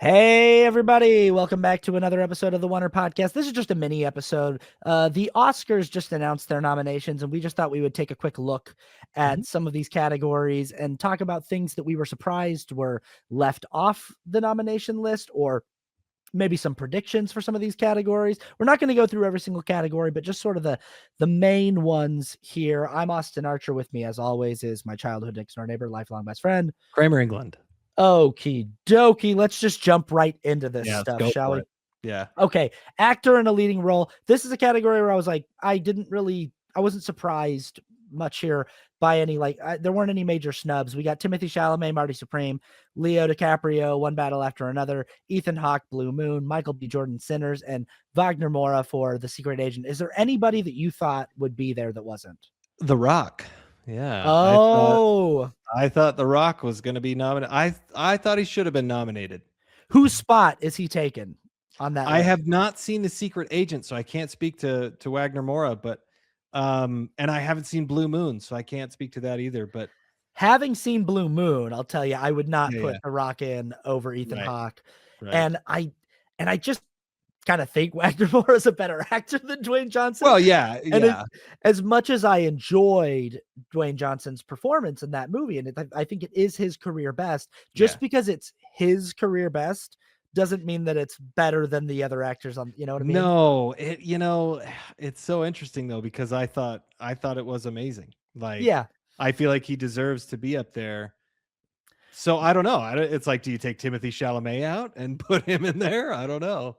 Hey, everybody. Welcome back to another episode of the Oner podcast. This is just a mini episode. The Oscars just announced their nominations, and we just thought we would take a quick look at some of these categories and talk about things that we were surprised were left off the nomination list, or maybe some predictions for some of these categories. We're not going to go through every single category, but just sort of the main ones here. I'm Austin Archer. With me, as always, is my childhood next door neighbor, lifelong best friend, Kramer England. Okie dokie. Let's just jump right into this stuff, go shall for we? it. Yeah. Okay. Actor in a leading role. This is a category where I was like, I wasn't surprised much here by any, there weren't any major snubs. We got Timothy Chalamet, Marty Supreme, Leo DiCaprio, One Battle After Another, Ethan Hawke, Blue Moon, Michael B. Jordan, Sinners, and Wagner Moura for The Secret Agent. Is there anybody that you thought would be there that wasn't? The Rock. Yeah. Oh. I thought The Rock was going to be nominated. I thought he should have been nominated. Whose spot is he taken on that I list? have not seen The Secret Agent, so I can't speak to Wagner Moura, but and I haven't seen Blue Moon, so I can't speak to that either. But having seen Blue Moon, I'll tell you, I would not put The Rock in over Ethan Hawke. Right. And I just kind of think Wagner Moura is a better actor than Dwayne Johnson. Well, yeah. As much as I enjoyed Dwayne Johnson's performance in that movie, and I think it is his career best, just because it's his career best doesn't mean that it's better than the other actors on, you know what I mean? No, it's so interesting though, because I thought it was amazing. I feel like he deserves to be up there. So I don't know. It's like, do you take Timothy Chalamet out and put him in there? I don't know.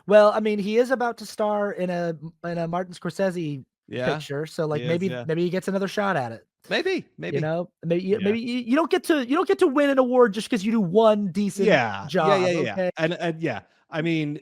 Well, I mean, he is about to star in a Martin Scorsese picture, so maybe he gets another shot at it. Maybe maybe you don't get to win an award just because you do one decent job. Okay? And I mean,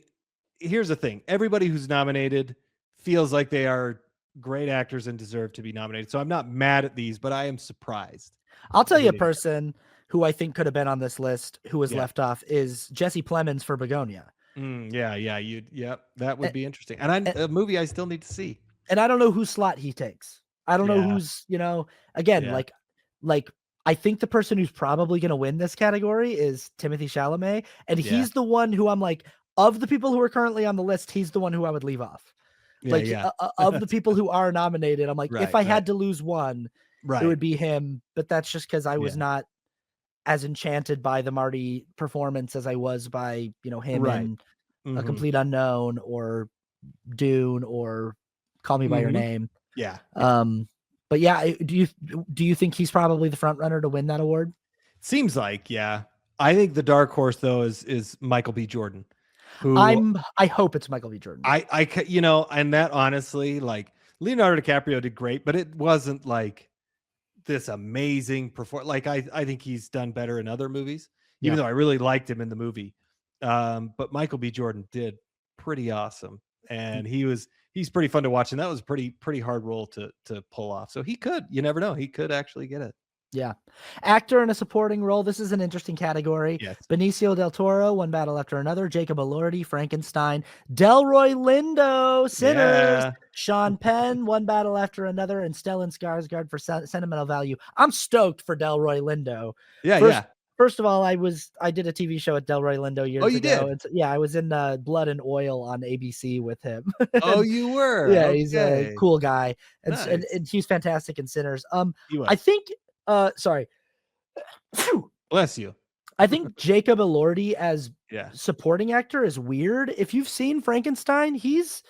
here's the thing: everybody who's nominated feels like they are great actors and deserve to be nominated. So I'm not mad at these, but I am surprised. I'll tell you a person who I think could have been on this list who was left off is Jesse Plemons for Begonia. That would be interesting. And a movie I still need to see. And I don't know whose slot he takes. I don't know who's, again, like I think the person who's probably going to win this category is Timothy Chalamet. And he's the one who I'm like, of the people who are currently on the list, he's the one who I would leave off. Of the people who are nominated, I'm like, if I had to lose one, it would be him. But that's just because I was not as enchanted by the Marty performance as I was by, him in A Complete Unknown or Dune or Call Me by Your Name. Yeah. But yeah, do you think he's probably the front runner to win that award? Seems like, yeah. I think the dark horse though is Michael B. Jordan. I hope it's Michael B. Jordan. And that honestly, like Leonardo DiCaprio did great, but it wasn't like this amazing performance. Like I think he's done better in other movies, even though I really liked him in the movie. But Michael B. Jordan did pretty awesome, and he's pretty fun to watch, and that was a pretty hard role to pull off. So he could, you never know, he could actually get it. Yeah. Actor in a supporting role. This is an interesting category. Yes. Benicio del Toro, One Battle After Another, Jacob Elordi, Frankenstein, Delroy Lindo, Sinners, Sean Penn, One Battle After Another, and Stellan Skarsgård for Sentimental Value. I'm stoked for Delroy Lindo. First of all, I did a TV show at Delroy Lindo years ago. You did? I was in Blood and Oil on ABC with him. Oh, you were? Yeah, he's a cool guy. And he's fantastic in Sinners. I think sorry. Bless you. I think Jacob Elordi as supporting actor is weird. If you've seen Frankenstein, he's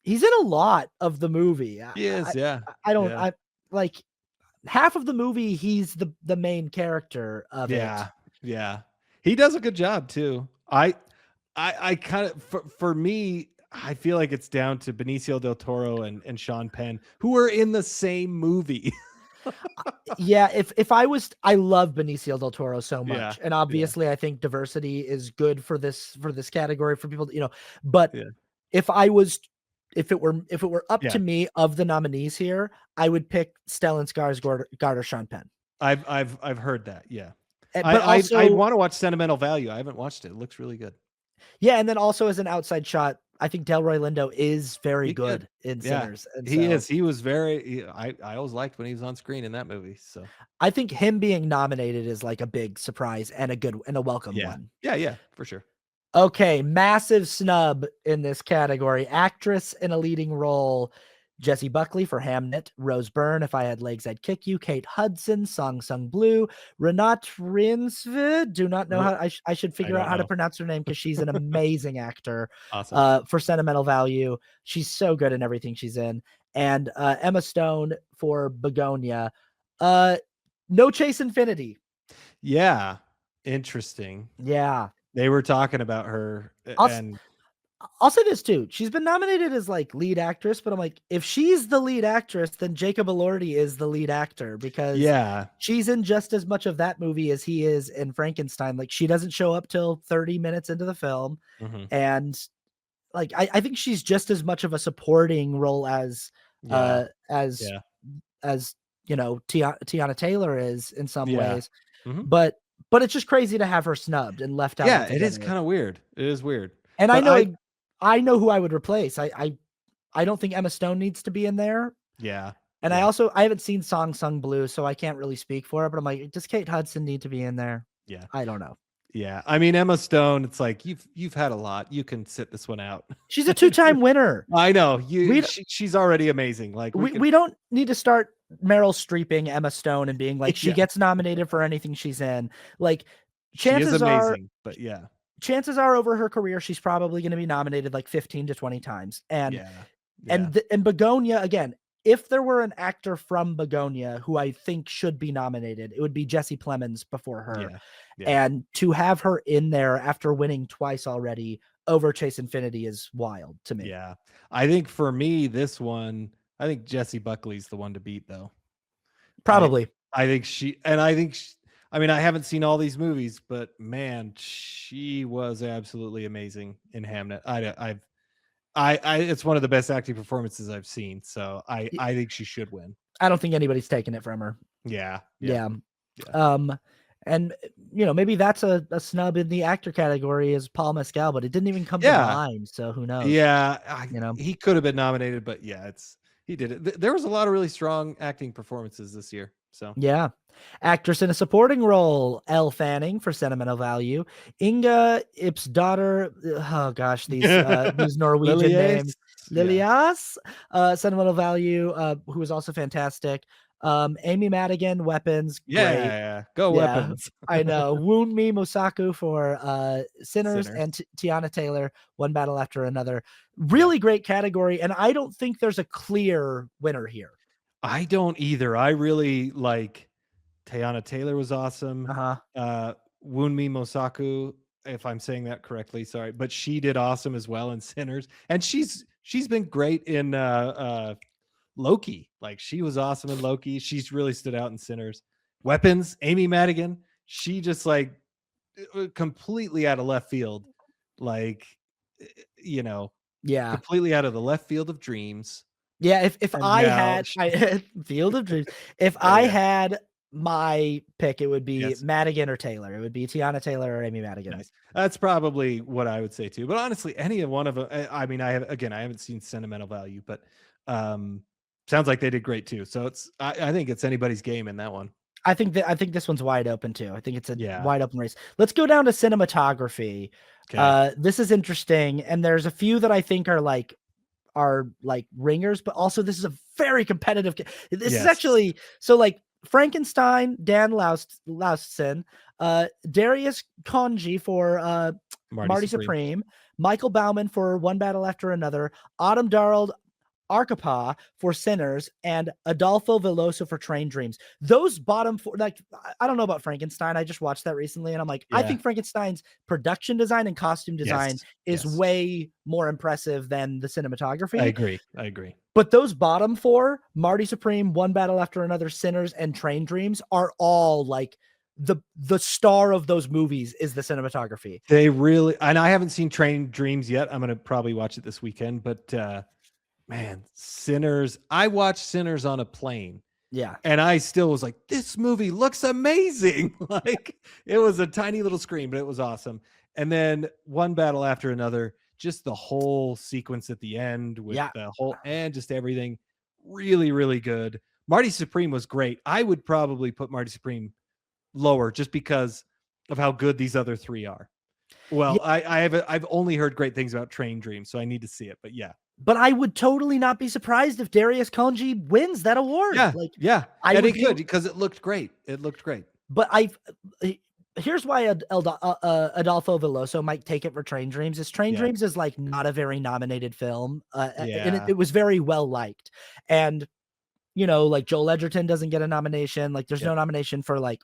in a lot of the movie. He is, I like half of the movie he's the main character of it. Yeah. He does a good job too. I kind of for me, I feel like it's down to Benicio del Toro and Sean Penn, who are in the same movie. I love Benicio del Toro so much, and obviously I think diversity is good for this category for people, but if it were up to me of the nominees here, I would pick Stellan Skarsgård or Sean Penn. I've heard that. But I want to watch Sentimental Value. I haven't watched it. It looks really good. Yeah, and then also as an outside shot, I think Delroy Lindo is very He could. good in Yeah. Sinners, and He so is. He was very I always liked when he was on screen in that movie, so I think him being nominated is like a big surprise and a welcome yeah. one. Yeah, for sure. Okay, massive snub in this category. Actress in a leading role. Jessie Buckley for Hamnet, Rose Byrne, If I Had Legs I'd Kick You, Kate Hudson, Song Sung Blue, Renate Reinsve, do not know R how I should I figure out don't how to know. pronounce her name because she's an amazing actor. Awesome. For Sentimental Value, she's so good in everything she's in. And Emma Stone for Begonia. No Chase Infinity. Yeah. Interesting. Yeah. They were talking about her I'll and I'll say this too. She's been nominated as like lead actress, but I'm like, if she's the lead actress, then Jacob Elordi is the lead actor because yeah. she's in just as much of that movie as he is in Frankenstein. Like she doesn't show up till 30 minutes into the film. Mhm. And like I think she's just as much of a supporting role as Yeah. as Yeah. as you know, Tiana Taylor is in some Yeah. ways. Mhm. But it's just crazy to have her snubbed and left out Yeah, it is altogether. kinda weird. It is weird. And But I know who I would replace. I don't think Emma Stone needs to be in there. yeah. And Yeah. I haven't seen Song Sung Blue, so I can't really speak for it, but I'm like, does Kate Hudson need to be in there? Yeah. I don't know. Yeah. I mean, Emma Stone, it's like you've had a lot. You can sit this one out. She's a two-time winner. I know. We She's already amazing. Like we could we don't need to start Meryl Streeping Emma Stone and being like she yeah. gets nominated for anything she's in. Like She is chances are amazing, but yeah. over her career she's probably going to be nominated like 15 to 20 times. Yeah. Yeah. And Begonia again, if there were an actor from Begonia who I think should be nominated, it would be Jesse Plemons before her. Yeah. Yeah. And to have her in there after winning twice already over Chase Infinity is wild to me. Yeah. I think for me, this one, I think Jessie Buckley's the one to beat, though. Probably. I think I mean, I haven't seen all these movies, but man, she was absolutely amazing in Hamnet. It's one of the best acting performances I've seen. So I think she should win. I don't think anybody's taking it from her. Yeah. Yeah. And maybe that's a snub in the actor category is Paul Mescal, but it didn't even come to mind. So who knows? Yeah. He could have been nominated, but yeah, he did it. There was a lot of really strong acting performances this year. So yeah. Actress in a supporting role, Elle Fanning for Sentimental Value, Inga Ipsdotter, oh gosh, these Norwegian names, Lilias, Sentimental Value, who is also fantastic. Amy Madigan, Weapons, great. Yeah. Go Weapons. I know. Wound Me Mosaku for Sinners and Tiana Taylor, One Battle After Another. Really great category, and I don't think there's a clear winner here. I don't either. I really like Tiana Taylor was awesome. Wound Me Mosaku, if I'm saying that correctly, sorry, but she did awesome as well in Sinners, and she's been great in Loki. Like she was awesome in Loki. She's really stood out in Sinners. Weapons, Amy Madigan, she just like completely out of left field, like completely out of the left field of dreams. Yeah, if I had Field of Dreams, if I had my pick, it would be Madigan or Taylor. It would be Tiana Taylor or Amy Madigan. Nice. That's probably what I would say too. But honestly, any of one of them. I mean, I haven't seen Sentimental Value, but sounds like they did great too. So I think it's anybody's game in that one. I think this one's wide open too. I think it's a wide open race. Let's go down to cinematography. Okay. This is interesting, and there's a few that I think are like ringers, but also this is a very competitive. This is actually so like Frankenstein, Dan Laustsen, Darius Konji for Marty Supreme, Michael Bauman for One Battle After Another, Autumn Darrell Arcapa for Sinners, and Adolfo Veloso for Train Dreams. Those bottom four, like I don't know about Frankenstein. I just watched that recently, and I'm like, I think Frankenstein's production design and costume design is way more impressive than the cinematography. I agree. But those bottom four, Marty Supreme, One Battle After Another, Sinners, and Train Dreams, are all like the star of those movies is the cinematography. They really, and I haven't seen Train Dreams yet. I'm gonna probably watch it this weekend, but man, Sinners. I watched Sinners on a plane. Yeah. And I still was like, this movie looks amazing. Like it was a tiny little screen, but it was awesome. And then One Battle After Another, just the whole sequence at the end with Yeah. the whole and just everything really, really good. Marty Supreme was great. I would probably put Marty Supreme lower just because of how good these other three are. Well, Yeah. I've only heard great things about Train Dream, so I need to see it. But yeah. But I would totally not be surprised if Darius Khondji wins that award. Yeah. Like, Yeah. I And would it could because it looked great. It looked great. But here's why Adolfo Veloso might take it for Train Dreams. Is Train Dreams is like not a very nominated film, and it was very well liked. And you know, like Joel Edgerton doesn't get a nomination. Like, there's no nomination for like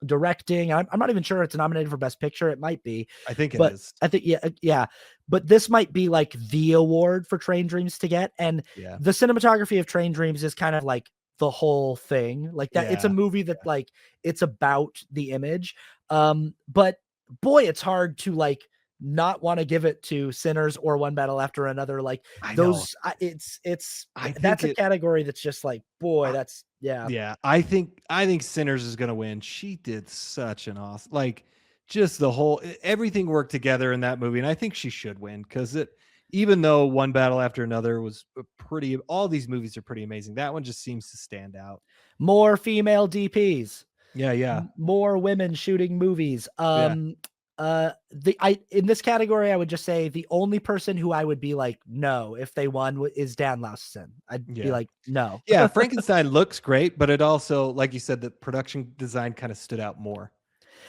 directing. I'm not even sure it's nominated for Best Picture. It might be. I think it is. I think yeah. But this might be like the award for Train Dreams to get. And the cinematography of Train Dreams is kind of like the whole thing. Like that, it's a movie that like it's about the image. But boy, it's hard to like not want to give it to Sinners or One Battle After Another. Like those, that's a category that's just like, boy, that's yeah. I think Sinners is gonna win. She did such an awesome, like, just the whole everything worked together in that movie, and I think she should win because it. Even though One Battle After Another was pretty, all these movies are pretty amazing. That one just seems to stand out. More female DPs. Yeah. More women shooting movies. In this category, I would just say the only person who I would be like, no, if they won is Dan Laustsen. I'd be like, no. Yeah, Frankenstein looks great, but it also, like you said, the production design kind of stood out more.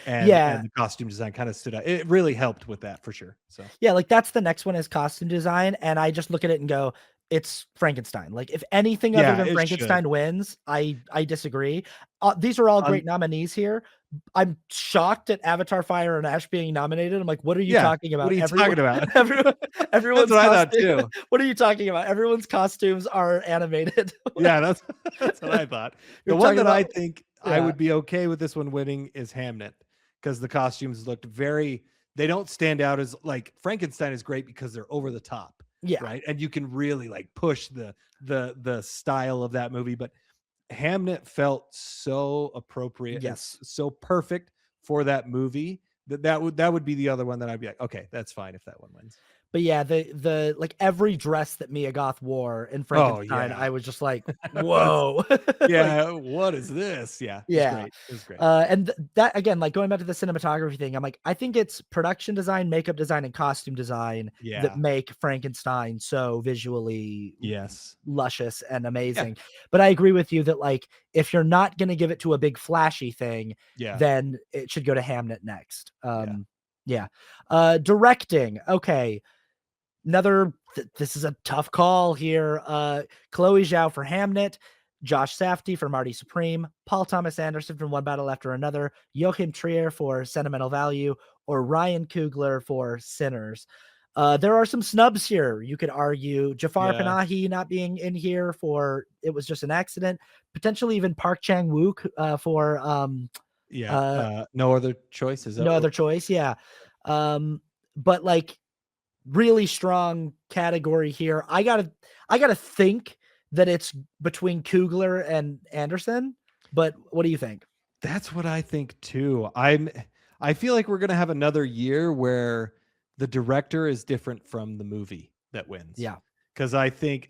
And the costume design kind of stood out. It really helped with that for sure. So yeah, like that's the next one is costume design, and I just look at it and go, it's Frankenstein. Like if anything other than Frankenstein wins, I disagree. These are all great nominees here. I'm shocked at Avatar: Fire and Ash being nominated. I'm like, what are you talking about? What are you talking about? Everyone's that's what I thought too. What are you talking about? Everyone's costumes are animated. Yeah, that's what I thought. The one that I think I would be okay with this one winning is Hamnet, because the costumes looked they don't stand out as like Frankenstein is great because they're over the top. Yeah. Right. And you can really like push the style of that movie. But Hamnet felt so appropriate. Yes. So perfect for that movie that would be the other one that I'd be like, okay, that's fine if that one wins. But yeah, the like every dress that Mia Goth wore in Frankenstein, I was just like, whoa. Yeah, like, what is this? Yeah. Yeah. It was great. And that again, like going back to the cinematography thing, I'm like, I think it's production design, makeup design, and costume design that make Frankenstein so visually luscious and amazing. But I agree with you that like if you're not gonna give it to a big flashy thing, then it should go to Hamnet next. Directing. Okay. This is a tough call here. Chloe Zhao for Hamnet, Josh Safdie for Marty Supreme, Paul Thomas Anderson from One Battle After Another, Joachim Trier for Sentimental Value, or Ryan Coogler for Sinners. There are some snubs here. You could argue Jafar Panahi not being in here for It Was Just an Accident, potentially even Park Chan-wook for No Other Choice. Is that No Other Choice? Yeah. But like really strong category here. I gotta think that it's between Coogler and Anderson, but what do you think? That's what I think too. I feel like we're gonna have another year where the director is different from the movie that wins. Yeah. Because I think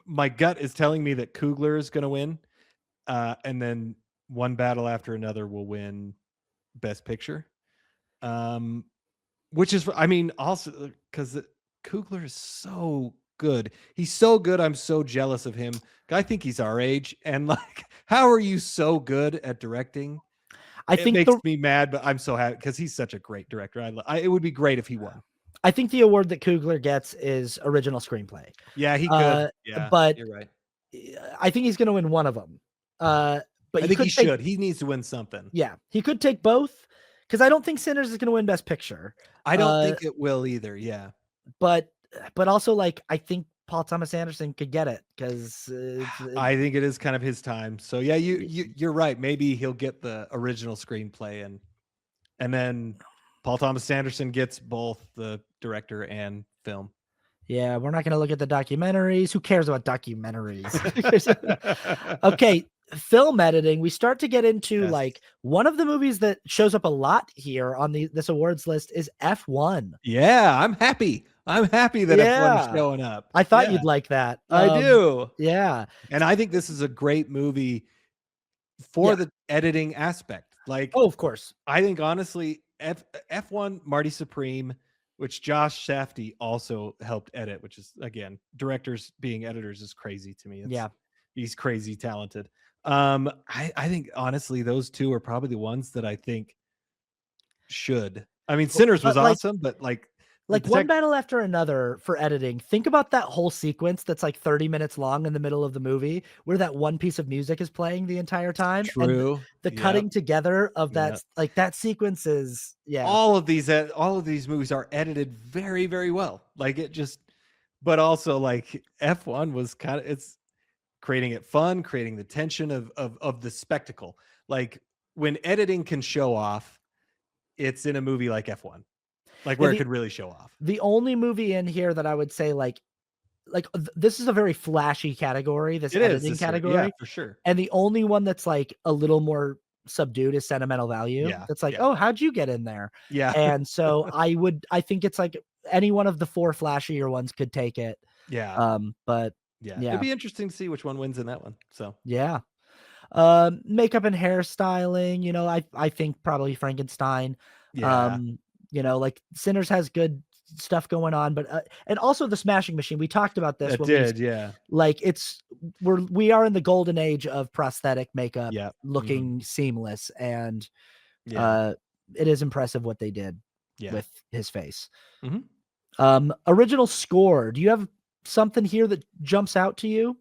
my gut is telling me that Coogler is gonna win. And then One Battle After Another will win Best Picture. Which is, I mean, also because Coogler is so good. He's so good. I'm so jealous of him. I think he's our age. And like, how are you so good at directing? It makes me mad, but I'm so happy because he's such a great director. It would be great if he won. I think the award that Coogler gets is original screenplay. Yeah, he could. Yeah, but you're right. I think he's going to win one of them. But I think he should. He needs to win something. Yeah, he could take both. Because I don't think Sinners is going to win Best Picture. I don't think it will either. Yeah, but also like I think Paul Thomas Anderson could get it because I think it is kind of his time. So yeah, you're right. Maybe he'll get the original screenplay and then Paul Thomas Anderson gets both the director and film. Yeah, we're not going to look at the documentaries. Who cares about documentaries? Okay, film editing, we start to get into Yes. like one of the movies that shows up a lot here on this awards list is F1. Yeah, I'm happy. I'm happy that F1 is Yeah. showing up. I thought Yeah, you'd like that. I do. Yeah. And I think this is a great movie Yeah. for the editing aspect. Like, Oh, of course. I think honestly, F1 Marty Supreme, which Josh Safdie also helped edit, which is directors being editors is crazy to me. Yeah. He's crazy talented. I think honestly, those two are probably the ones that I think should. I mean, Sinners was awesome, but like One Battle After Another for editing. Think about that whole sequence that's like 30 minutes long in the middle of the movie where that one piece of music is playing the entire time. True. And the cutting together of that, like that sequence is, all of these movies are edited very, very well. Like it just, but also like F1 was kind of, it's creating it fun, creating the tension of the spectacle. Like when editing can show off, it's in a movie like F1. Like where it could really show off. The only movie in here that I would say this is a very flashy category, this editing category. Yeah, for sure. And the only one that's like a little more subdued is Sentimental Value. Yeah, that's like, oh, how'd you get in there? Yeah. And so I think it's like any one of the 4 flashier ones could take it. Yeah. But yeah, it'd be interesting to see which one wins in that one. So yeah. Makeup and hairstyling, you know, I think probably Frankenstein. Yeah. You know, like Sinners has good stuff going on, but and also the Smashing Machine. We talked about this. Yeah. Like we are in the golden age of prosthetic makeup, looking seamless, and it is impressive what they did with his face. Original score. Do you have something here that jumps out to you?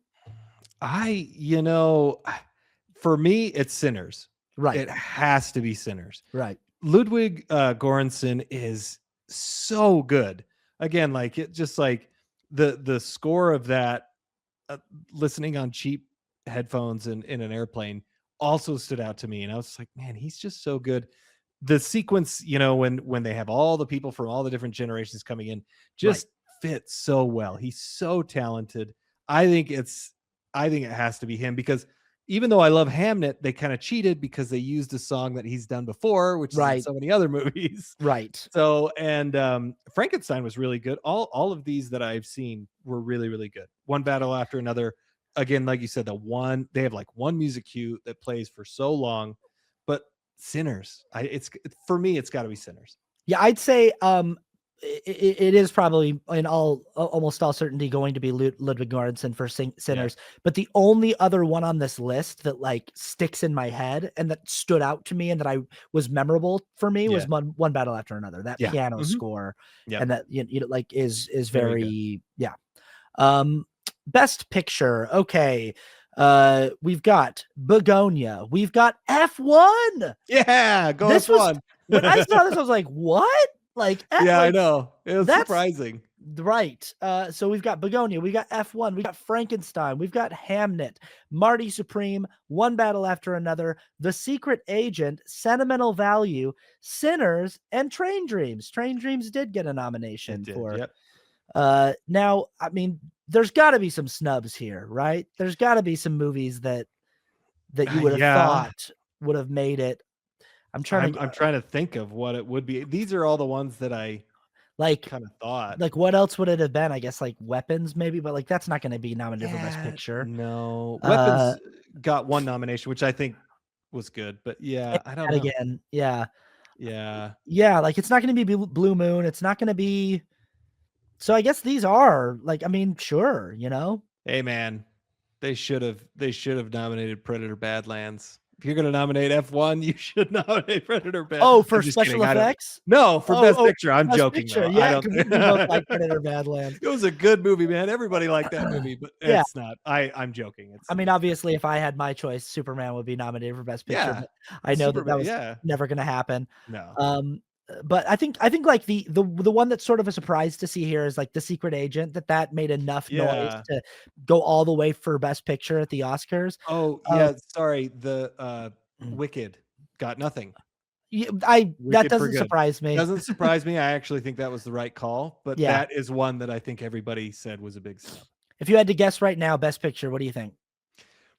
For me, it's Sinners. Right. It has to be Sinners. Right. Ludwig Göransson is so good. Again, like it just like the score of that listening on cheap headphones in an airplane also stood out to me. And I was like, man, he's just so good. The sequence, when they have all the people from all the different generations coming in just fits so well. He's so talented. I think it has to be him because even though I love Hamnet, they kind of cheated because they used a song that he's done before, which is in so many other movies. Right. So, and Frankenstein was really good. All of these that I've seen were really, really good. One Battle After Another. Again, like you said, they have like one music cue that plays for so long, but Sinners, for me, it's got to be Sinners. Yeah, I'd say it is probably in almost all certainty going to be Ludwig Göransson for Sinners. But the only other one on this list that like sticks in my head and that stood out to me and that I was memorable for me was One Battle After Another. That piano score and that like is very Best Picture. Okay. We've got Begonia. We've got F1. Yeah, go F1. When I saw this, I was like, what? Like, I know. It was surprising. Right. So we've got Begonia, we got F1, we got Frankenstein, we've got Hamnet, Marty Supreme, One Battle After Another, The Secret Agent, Sentimental Value, Sinners, and Train Dreams. Train Dreams did get a nomination for. Yep. Now, I mean, there's got to be some snubs here, right? There's got to be some movies that you would have thought would have made it. I'm trying to think of what it would be. These are all the ones that I kind of thought. Like, what else would it have been? I guess like Weapons, maybe, but like that's not going to be nominated for Best Picture. No, Weapons got one nomination, which I think was good. But I don't know. Again, yeah. Like it's not going to be Blue Moon. It's not going to be. So I guess these are like, I mean, sure, Hey man, they should have nominated Predator Badlands. If you're going to nominate F1, you should nominate Predator Badlands. Oh, for special effects? No, for Best Picture. I'm Best joking. Picture. Yeah, we both like Predator Badlands. It was a good movie, man. Everybody liked that movie, but it's not. I'm joking. I mean, obviously, if I had my choice, Superman would be nominated for Best Picture. But I know that was never going to happen. No. But I think like the one that's sort of a surprise to see here is like The Secret Agent, that made enough noise to go all the way for Best Picture at the Oscars. Oh yeah, sorry. The Wicked got nothing. That doesn't surprise me. Doesn't surprise me. I actually think that was the right call, but that is one that I think everybody said was a big snub. If you had to guess right now, Best Picture, what do you think?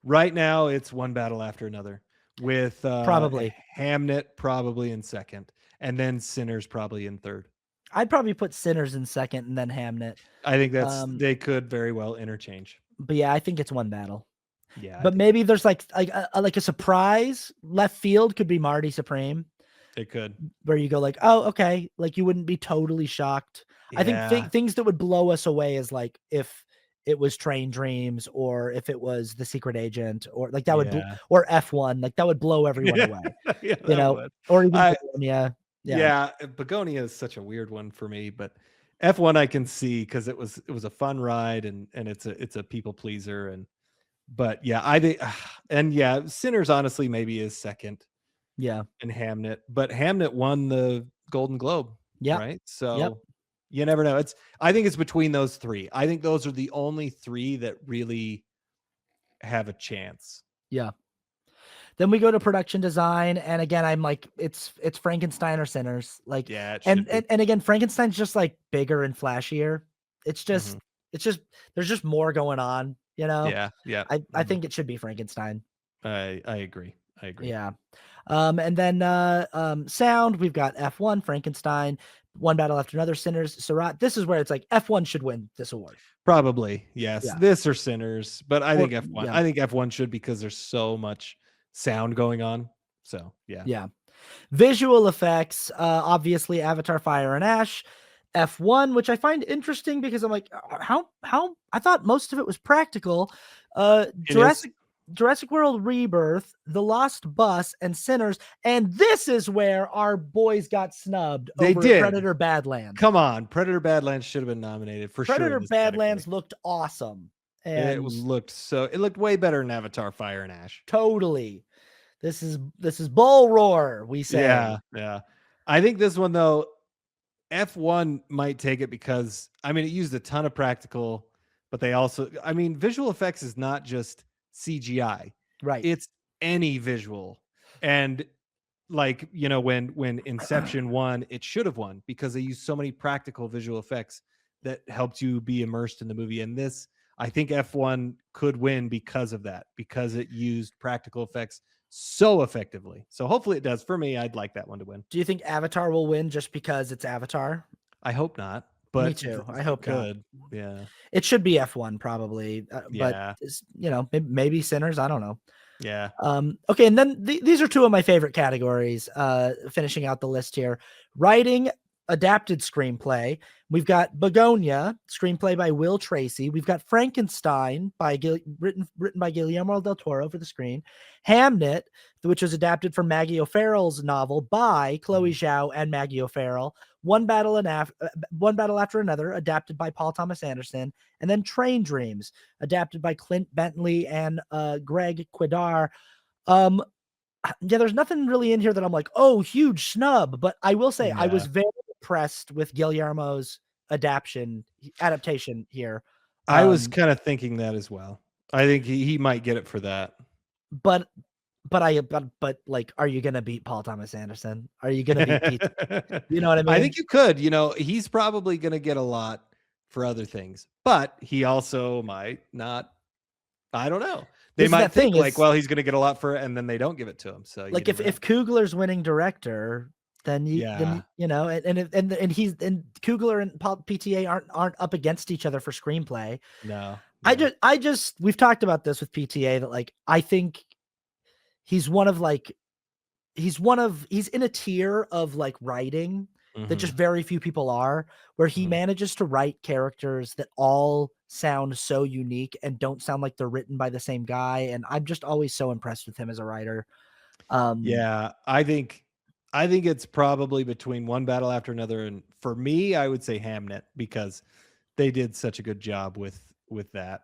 Right now, it's one battle after another, with Probably. Hamnet probably in second, and then Sinners probably in third. I'd probably put Sinners in second and then Hamnet. I think they could very well interchange. But yeah, I think it's one battle. Yeah, But maybe there's like a surprise left field could be Marty Supreme. It could, where you go like, oh, okay, like you wouldn't be totally shocked. yeah. I think things that would blow us away is like if it was Train Dreams or if it was The Secret Agent or like that would or F1, like that would blow everyone away. Yeah, you know, would. Or even Begonia. Yeah, Begonia is such a weird one for me, but F1 I can see because it was a fun ride and it's a people pleaser but yeah, I think and yeah, Sinners honestly maybe is second. Yeah. And Hamnet, but Hamnet won the Golden Globe. Yeah. Right. So you never know. I think it's between those three. I think those are the only three that really have a chance. Yeah. Then we go to production design, and again, I'm like, it's Frankenstein or Sinners. Like, yeah, and again, Frankenstein's just like bigger and flashier. It's just there's just more going on, you know. Yeah. I think it should be Frankenstein. I agree. Yeah. And then sound, we've got F1, Frankenstein, One Battle After Another, Sinners, Seurat. This is where it's like F1 should win this award. Probably, yes. Yeah. This or Sinners, but I think F1. Yeah. I think F1 should because there's so much sound going on. So yeah. Yeah. Visual effects, obviously Avatar, Fire and Ash. F1, which I find interesting because I'm like, how I thought most of it was practical. Jurassic World Rebirth, The Lost Bus, and Sinners, and this is where our boys got snubbed. They over did. Predator Badlands. Come on, Predator Badlands should have been nominated for sure. Predator Badlands looked awesome, and it looked way better than Avatar, Fire and Ash. Totally. This is bull roar, we say. Yeah. I think this one though, F1 might take it because it used a ton of practical, but they also, visual effects is not just CGI, right? It's any visual, and like when Inception won, it should have won because they used so many practical visual effects that helped you be immersed in the movie. And this, I think F1 could win because of that, because it used practical effects so effectively. So hopefully it does. For me, I'd like that one to win. Do you think Avatar will win just because it's Avatar? I hope not. But me too. I hope good. Not. Yeah. It should be F1 probably. But maybe Sinners. I don't know. Yeah. Okay. And then these are two of my favorite categories. Finishing out the list here: writing, adapted screenplay. We've got Begonia, screenplay by Will Tracy. We've got Frankenstein written by Guillermo del Toro for the screen. Hamnet, which was adapted from Maggie O'Farrell's novel by Chloe Zhao and Maggie O'Farrell. One Battle After Another, adapted by Paul Thomas Anderson. And then Train Dreams, adapted by Clint Bentley and Greg Quidar. There's nothing really in here that I'm like, oh, huge snub. But I will say I was very impressed with Guillermo's adaptation here. I was kind of thinking that as well. I think he might get it for that. But like, are you gonna beat Paul Thomas Anderson? Are you gonna beat Pete? You know what I mean? I think you could. He's probably gonna get a lot for other things, but he also might not. I don't know. They might think like, well, he's gonna get a lot for it, and then they don't give it to him. So like if Coogler's winning director, then then and Coogler and PTA aren't up against each other for screenplay. No. I just we've talked about this with PTA that like I think he's in a tier of like writing that just very few people are, where he manages to write characters that all sound so unique and don't sound like they're written by the same guy. And I'm just always so impressed with him as a writer. Yeah, I think it's probably between One Battle After Another, and for me, I would say Hamnet, because they did such a good job with that.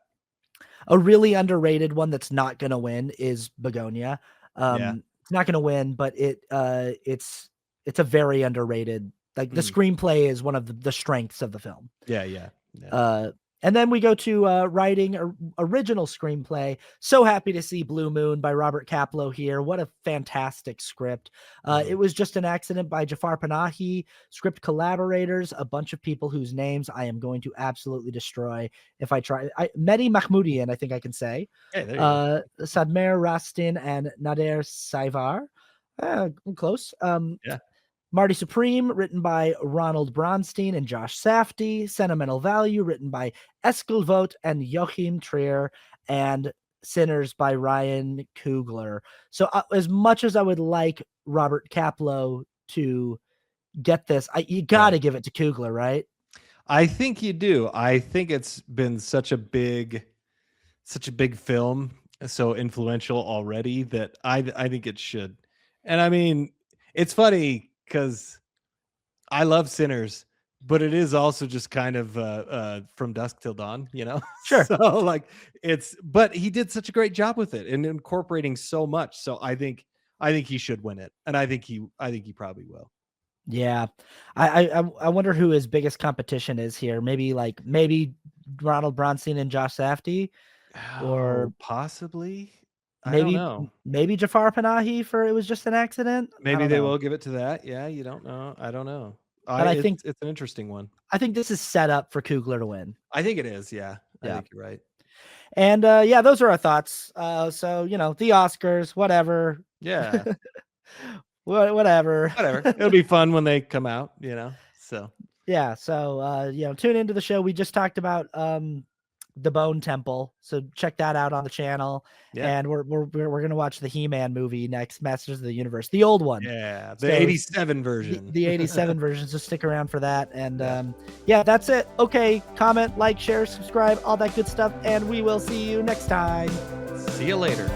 A really underrated one that's not going to win is Begonia. It's not going to win, but it's a very underrated. Like the screenplay is one of the strengths of the film. Yeah. And then we go to writing original screenplay. So happy to see Blue Moon by Robert Kaplow here. What a fantastic script. It was just an accident by Jafar Panahi. Script collaborators, a bunch of people whose names I am going to absolutely destroy if I try. Mehdi Mahmoudian, I think I can say. Hey, there you go. Sadmer Rastin and Nader Saivar. Close. Yeah. Marty Supreme, written by Ronald Bronstein and Josh Safdie. Sentimental Value, written by Eskil Vogt and Joachim Trier. And Sinners by Ryan Coogler. So as much as I would like Robert Kaplow to get this, you got to give it to Coogler, right? I think you do. I think it's been such a big film, so influential already, that I think it should. And I mean, it's funny because I love Sinners, but it is also just kind of From Dusk Till Dawn, you know? Sure. So like but he did such a great job with it and incorporating so much. So I think he should win it. And I think he probably will. Yeah. I wonder who his biggest competition is here. Maybe Ronald Bronstein and Josh Safdie, or possibly. I maybe, don't know. Maybe Jafar Panahi for It Was Just an Accident. Maybe they will give it to that. Yeah, you don't know. I don't know. But I think it's an interesting one. I think this is set up for Coogler to win. I think it is. Yeah. I think you're right. And yeah, those are our thoughts. So, you know, the Oscars, whatever. Yeah. Whatever. It'll be fun when they come out, you know. So yeah. So you know, tune into the show. We just talked about the Bone Temple, so check that out on the channel. Yeah. And we're gonna watch the He-Man movie next, Masters of the Universe, the old one. Yeah, the 87 version. The 87 version. So stick around for that. And yeah, that's it. Okay, comment, like, share, subscribe, all that good stuff, and we will see you next time. See you later.